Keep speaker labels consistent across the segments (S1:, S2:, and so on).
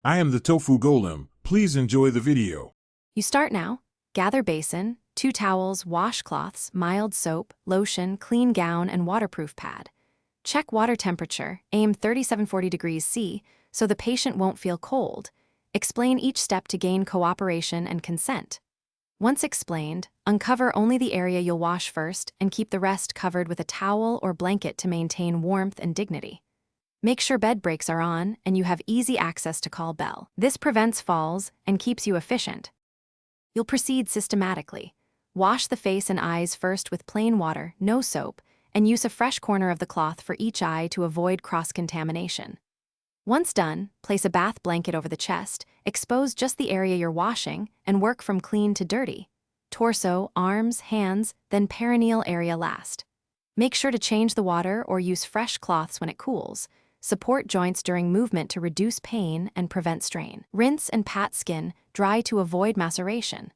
S1: I am the tofu golem. Please enjoy the video.
S2: You start now. Gather basin, 2 towels, washcloths, mild soap, lotion, clean gown, and waterproof pad. Check water temperature, aim 3740 degrees C, so the patient won't feel cold. Explain each step to gain cooperation and consent. Once explained, uncover only the area you'll wash first and keep the rest covered with a towel or blanket to maintain warmth and dignity. Make sure bed breaks are on and you have easy access to call bell. This prevents falls and keeps you efficient. You'll proceed systematically. Wash the face and eyes first with plain water, no soap, and use a fresh corner of the cloth for each eye to avoid cross-contamination. Once done, place a bath blanket over the chest, expose just the area you're washing, and work from clean to dirty. Torso, arms, hands, then perineal area last. Make sure to change the water or use fresh cloths when it cools. Support joints during movement to reduce pain and prevent strain. Rinse and pat skin, dry to avoid maceration.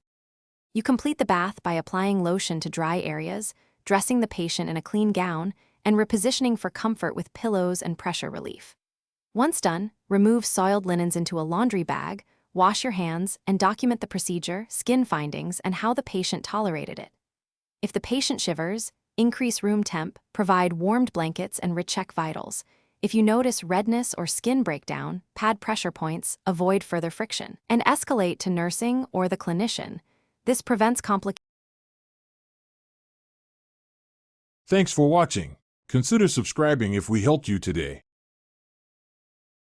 S2: You complete the bath by applying lotion to dry areas, dressing the patient in a clean gown, and repositioning for comfort with pillows and pressure relief. Once done, remove soiled linens into a laundry bag, wash your hands, and document the procedure, skin findings, and how the patient tolerated it. If the patient shivers, increase room temp, provide warmed blankets, and recheck vitals. If you notice redness or skin breakdown, pad pressure points, avoid further friction, and escalate to nursing or the clinician. This prevents complications.
S1: Thanks for watching. Consider subscribing if we helped you today.